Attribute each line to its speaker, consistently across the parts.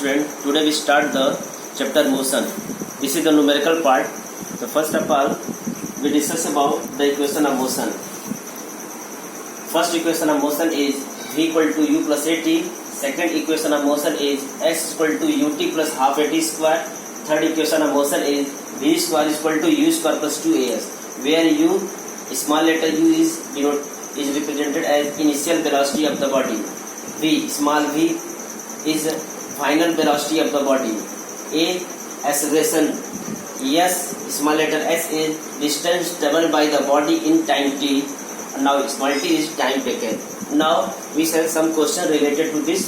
Speaker 1: student, today we start the chapter motion. This is the numerical part. So first of all, we discuss about the equation of motion. First equation of motion is v equal to u plus at. Second equation of motion is x equal to ut plus half at square. Third equation of motion is v square is equal to u square plus 2as, where u, small letter u is represented as initial velocity of the body. V, small v is final velocity of the body. A, acceleration. S, small letter s is distance traveled by the body in time t. Now small t is time taken. Now we shall some question related to this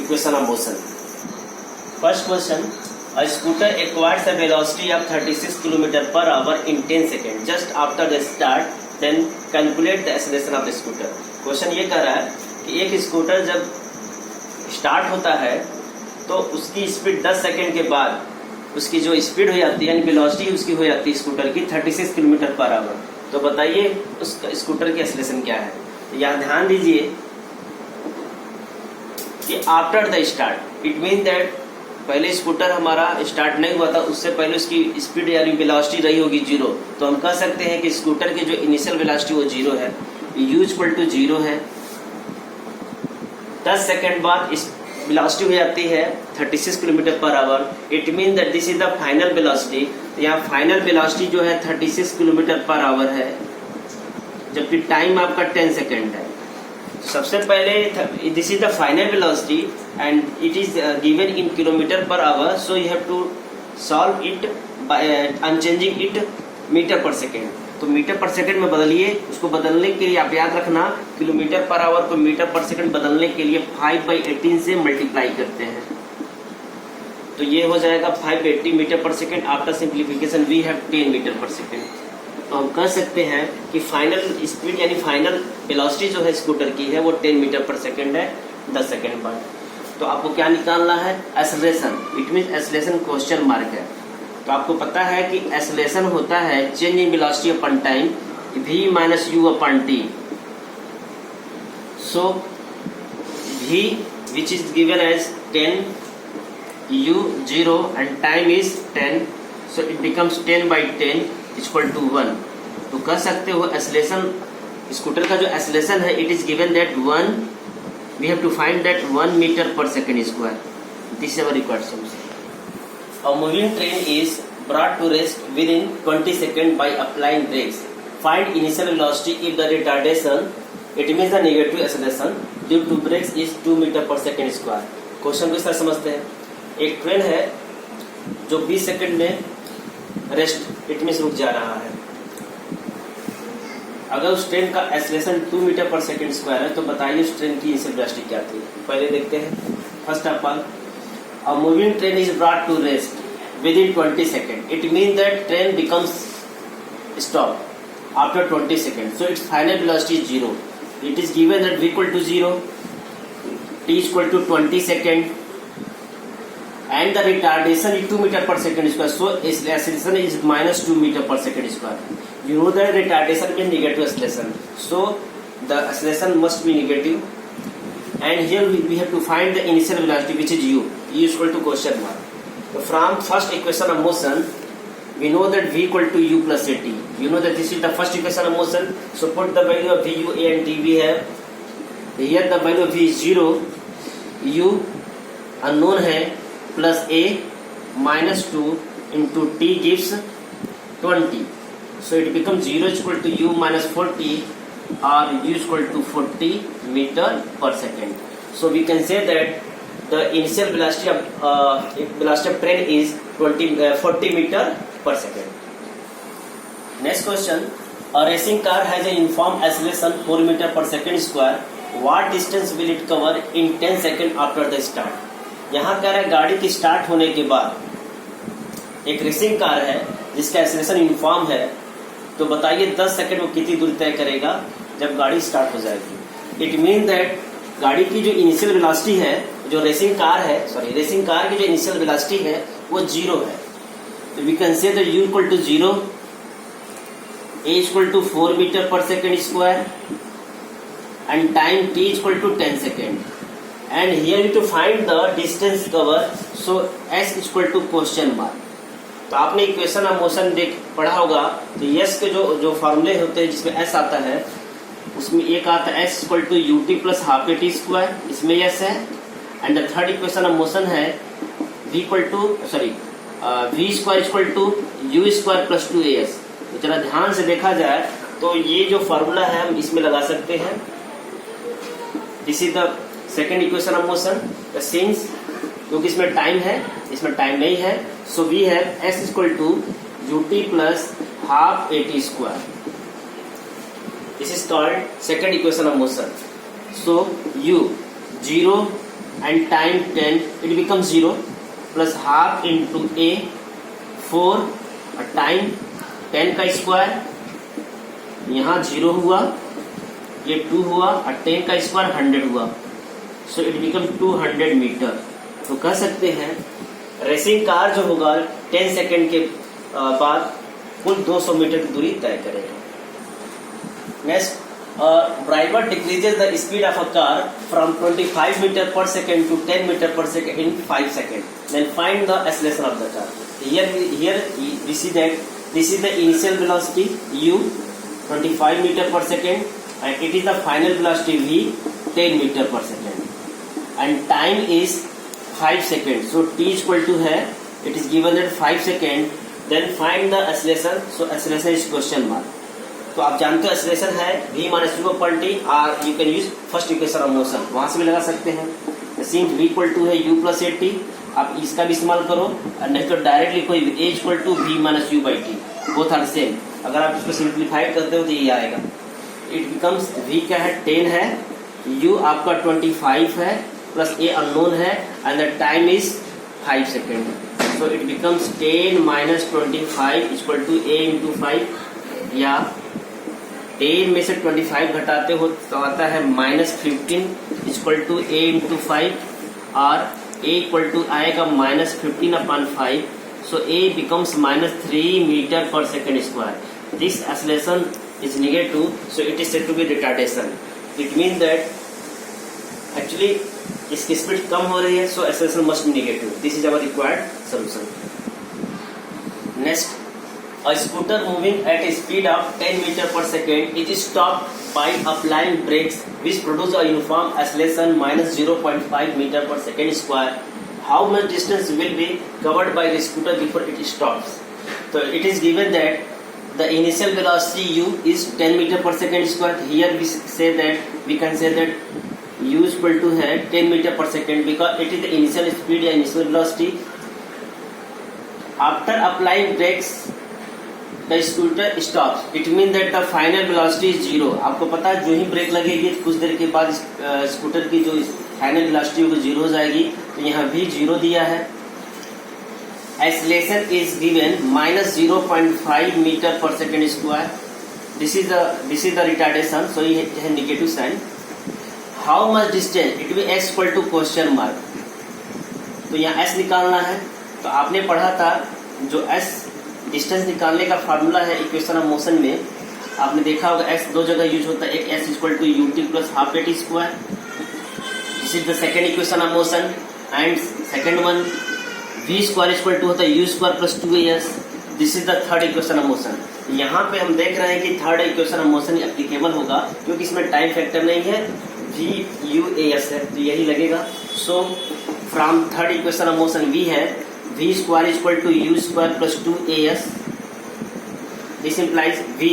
Speaker 1: equation of motion. First question: a scooter acquires a velocity of 36 km per hour in 10 seconds just after the start. Then calculate the acceleration of the scooter. Question ये कर रहा है कि एक scooter जब start होता है तो उसकी स्पीड 10 सेकंड के बाद उसकी जो स्पीड हो जाती है यानी वेलोसिटी उसकी हो जाती है स्कूटर की 36 किलोमीटर पर आवर. तो बताइए उस स्कूटर की एक्सेलरेशन क्या है. तो यहाँ ध्यान दीजिए कि after the start it mean that पहले स्कूटर हमारा स्टार्ट नहीं हुआ था, उससे पहले उसकी स्पीड यानी वेलोसिटी रही होगी 0. तो हम कह सकते हैं कि स्कूटर की जो इनिशियल वेलोसिटी वो 0 है, u इक्वल टू 0 है. 10 सेकंड बाद इस वेलोसिटी हो जाती है 36 kilometre per our. It mean that this is the final velocity. तो यहाँ फाइनल वेलोसिटी जो है 36 किलोमीटर पर आवर है, जबकि टाइम आपका 10 सेकंड है. सबसे पहले this is the final velocity and it is given in kilometer per hour. So you have to solve it by unchanging it meter per second. तो meter per second में बदलिए. उसको बदलने के लिए आप याद रखना किलोमीटर पर आवर को मीटर पर सेकंड बदलने के लिए 5/18 से मल्टीप्लाई करते हैं. तो ये हो जाएगा 580 meter per second. After simplification we have 10 meter per second. तो हम कह सकते हैं कि फाइनल स्पीड यानी फाइनल वेलोसिटी जो है स्कूटर की है वो 10 मीटर पर सेकंड है 10 सेकंड बाद. तो आपको क्या निकालना है? Acceleration. It mean acceleration question mark है. तो आपको पता है कि एक्सेलरेशन होता है change in velocity upon time v minus u upon t. So v which is given as 10, u 0 and time is 10. So it becomes 10/10 equal to 1. तो कह सकते हो एक्सेलरेशन स्कूटर का जो एक्सेलरेशन है it is given that 1. We have to find that 1 metre per second square. This is our required solution. A moving train is brought to rest within 20 seconds by applying brakes. Find initial velocity if the retardation, it means the negative acceleration due to brakes is 2 meter per second square. Question को इस तरह समझते हैं. एक train है जो 20 second में rest it means रुक जा रहा है. अगर उस ट्रेन का acceleration 2 metre per second square है तो बताइए उस ट्रेन की इनिशियल वेलोसिटी क्या थी. पहले देखते हैं. First of all a moving train is brought to rest within 20 seconds. It means that train becomes stop after 20 seconds. So its final velocity is 0. It is given that v equal to 0, t is equal to 20 seconds, and the retardation is 2 meter per second square. So its acceleration is minus 2 meter per second square. You know that retardation means negative acceleration. So the acceleration must be negative. And here we have to find the initial velocity which is u. U is equal to question mark. So from first equation of motion we know that v equal to u plus at. You know that this is the first equation of motion. So put the value of v, u, a and t we have. Here the value of v is 0, u unknown है plus a minus 2 into t gives 20. So it becomes 0 is equal to u minus 40 or u is equal to 40 meter per second. So we can say that the initial velocity of train is 40 meter per second. Next question: a racing car has a uniform acceleration 4 meter per second square. What distance will it cover in 10 seconds after the start? यहाँ कह रहा है गाड़ी की start होने के बाद एक रेसिंग कार है जिसका एक्सेलरेशन यूनिफॉर्म है. तो बताइए 10 सेकंड वो कितनी दूरी तय करेगा जब गाड़ी स्टार्ट हो जाएगी. इट मीन दैट गाड़ी की जो इनिशियल वेलोसिटी है जो रेसिंग कार की जो इनिशियल वेलोसिटी है वो 0 है. तो we can say that u equal to 0, a equal to 4 metre per second square and time t equal to 10 second. and here you to find the distance covered, so s equal to question mark. तो आपने equation of motion देख पढ़ा होगा, तो yes के जो फॉर्मूले होते हैं जिसमें एस आता है, उसमें एक आता है S equal to U T plus half A T square, इसमें यस है. And the third equation of motion है V equal to V square equal to U square plus two A S. तो जरा ध्यान से देखा जाए तो ये जो फॉर्मूला है हम इसमें लगा सकते हैं. This is the second equation of motion. Since क्योंकि इसमें टाइम है, इसमें टाइम नहीं है, so we have S equal to U T plus half A T square. This is called second equation of motion. So u 0 and time 10, it becomes 0 plus half into a 4 और time 10 का square, यहाँ 0 हुआ, ये 2 हुआ और 10 का square 100 हुआ. So it become 200 meter. तो कह सकते हैं रेसिंग कार जो होगा 10 सेकेंड के बाद कुल 200 मीटर की दूरी तय करेगा. Next, driver decreases the speed of a car from 25 meter per second to 10 meter per second in 5 seconds. Then find the acceleration of the car. Here we see that this is the initial velocity u 25 meter per second and it is the final velocity v 10 meter per second and time is 5 seconds. So t is equal to है, it is given at 5 seconds. Then find the acceleration. So acceleration is question mark. तो आप जानते हो acceleration है v minus you पर T, और you can use first equation of motion, वहां से भी लगा सकते हैं. सिंस v इक्वल टू है u प्लस ए टी, आप इसका भी इस्तेमाल करो, और नहीं तो डायरेक्टली कोई a equal to v minus u by t, both are same. अगर आप इसको सिंप्लीफाइड करते हो तो ये आएगा. इट बिकम्स v क्या है 10 है, u आपका 25 है प्लस a अननोन है and the time is 5 second. So it becomes 10 minus 25 equal to a into 5, या 10 में से 25 घटाते हो तो आता है -15 इक्वल टू a इंटू 5, और a इक्वल टू आएगा -15 upon 5. So a becomes -3 metre per second square. This acceleration is negative, so it is said to be retardation. It mean that actually इसकी स्पीड कम हो रही है, so acceleration must be negative. This is our required solution. Next, a scooter moving at a speed of 10 meter per second is stopped by applying brakes which produce a uniform acceleration minus 0.5 meter per second square. How much distance will be covered by the scooter before it stops? So it is given that the initial velocity u is 10 meter per second square. Here we can say that u is equal to है 10 meter per second because it is the initial speed या initial velocity. After applying brakes the scooter stops. It means that the final velocity is 0. आपको पता है जो ही break लगेगी कुछ देर के बाद स्कूटर की जो फाइनल वेलोसिटी वो 0 हो जाएगी. तो यहाँ भी 0 दिया है. Acceleration is given -0.5 metre per second square. This is the retardation, so ये है negative sign. How much distance, it be x equal to question mark. तो यहाँ s निकालना है. तो आपने पढ़ा था जो s डिस्टेंस निकालने का फार्मूला है इक्वेशन ऑफ मोशन में, आपने देखा होगा x दो जगह यूज होता है. एक s equal to U T plus half A T square. This is the second equation of motion. And second one v square equal to होता है u square plus 2as. This is the third equation of motion. यहाँ पे हम देख रहे हैं कि third equation of motion applicable होगा क्योंकि इसमें टाइम फैक्टर नहीं है, v u a s है, तो यही लगेगा. So from third equation of motion v है v square is equal to u square plus 2as. This implies v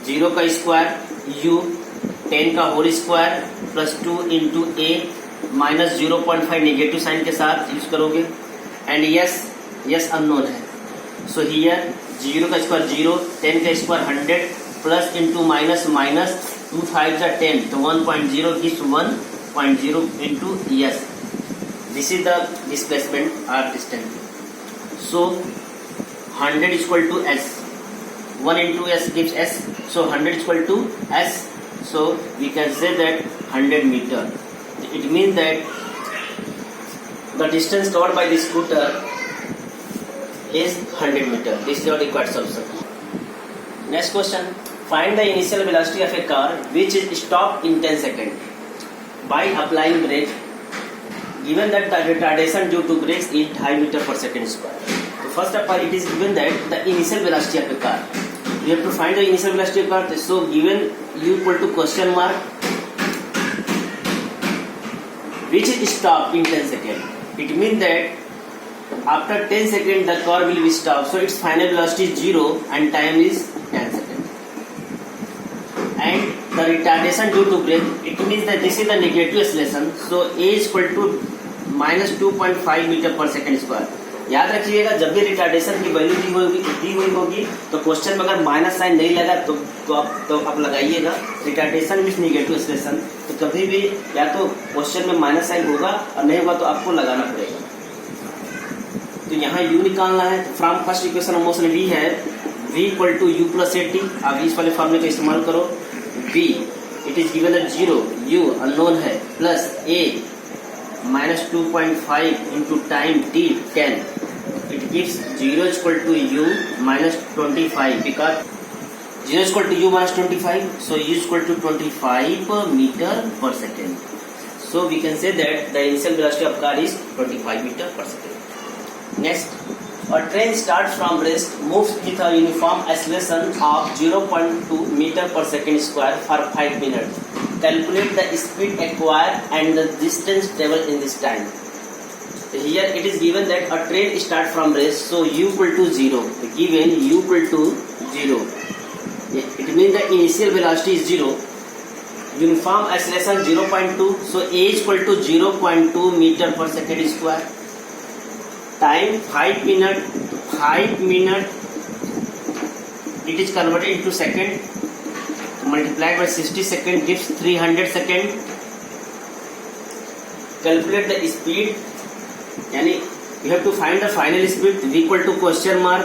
Speaker 1: 0 का स्क्वायर u 10 का whole square plus 2 into a minus 0.5 negative sign के साथ use करोगे. एंड यस अननोन है. So here 0 का square 0, 10 का square 100 plus into minus 2 5 जा 10, तो 1.0 gives 1.0 into yes. This is the displacement or distance. So 100 is equal to s. 1 into s gives s. So 100 is equal to s. So we can say that 100 meter. It means that the distance covered by the scooter is 100 meter. This is your required solution. Next question. Find the initial velocity of a car which is stopped in 10 seconds by applying brake given that the retardation due to brakes is 2.5 meter per second square. So first of all, it is given that the initial velocity of the car. We have to find the initial velocity of the car. So given u equal to question mark, which is stopped in 10 seconds. It means that after 10 seconds the car will be stopped. So its final velocity is 0 and time is 10 seconds. And the retardation due to brake, it means that this is the negative acceleration. So a is equal to minus 2.5 metre per second square. याद रखिएगा जब भी retardation की value दी हुई होगी तो question में अगर माइनस साइन नहीं लगा तो आप लगाइएगा. Retardation means negative expression. तो कभी भी या तो क्वेश्चन में माइनस साइन होगा और नहीं होगा तो आपको लगाना पड़ेगा. तो यहाँ u निकालना है. From first equation of motion v है v equal to u plus a t. आप इस वाले फॉर्मूले का इस्तेमाल करो. v it is given at 0, u unknown है, plus a minus 2.5 into time t 10. It gives 0 is equal to u minus 25 because 0 is equal to u minus 25. So u is equal to 25 meter per second. So we can say that the initial velocity of car is 25 meter per second. Next, a train starts from rest, moves with a uniform acceleration of 0.2 meter per second square for 5 minutes. Calculate the speed acquired and the distance traveled in this time. Here it is given that a train starts from rest, so u equal to 0. Given u equal to 0, it means the initial velocity is 0. Uniform acceleration 0.2, so a is equal to 0.2 meter per second square. Time 5 minutes. It is converted into second. Multiplied by 60 seconds gives 300 seconds. Calculate the speed. Yani you have to find the final speed v equal to question mark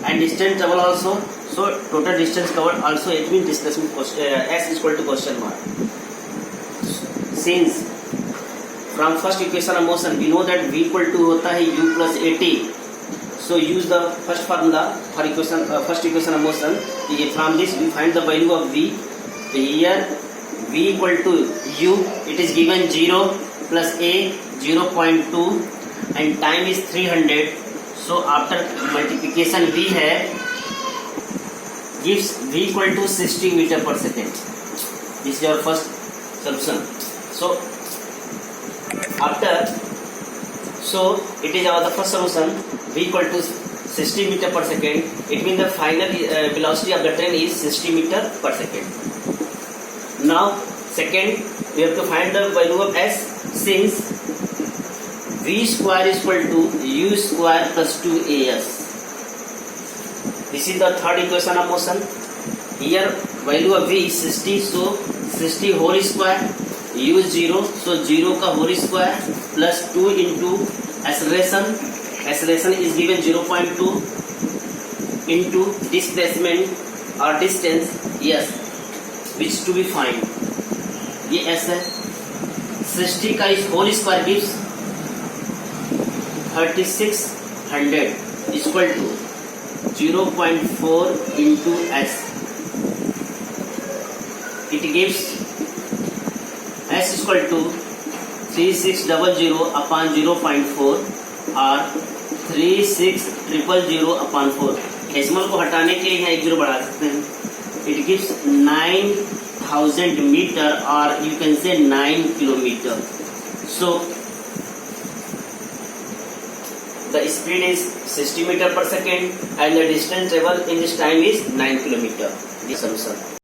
Speaker 1: and distance travel also. So total distance covered also, it means displacement s is equal to question mark. Since from first equation of motion we know that v equal to होता है u plus at. So use the first formula for first equation of motion. From this we find the value of v. Here v equal to u, it is given 0 plus a 0.2 and time is 300. So after multiplication v है gives v equal to 60 meter per second. This is our first solution. So it is our the first solution. V equal to 60 meter per second. It means the final velocity of the train is 60 meter per second. Now second, we have to find the value of s. Since v square is equal to u square plus 2as. This is the third equation of motion. Here value of v is 60, so 60 whole square, u is 0, so 0 का whole square plus 2 into acceleration. Acceleration is given 0.2 into displacement or distance s, which to be find. ये s है. 60 का इस whole square gives 3600 equal to 0.4 into s. It gives s equal to 3600 upon 0.4 or 36000 upon 4. Decimal को हटाने के लिए एक zero बढ़ा सकते हैं. It gives 9000 meter or you can say 9 kilometer. So the speed is 60 meter per second and the distance traveled in this time is 9 kilometer. This solution.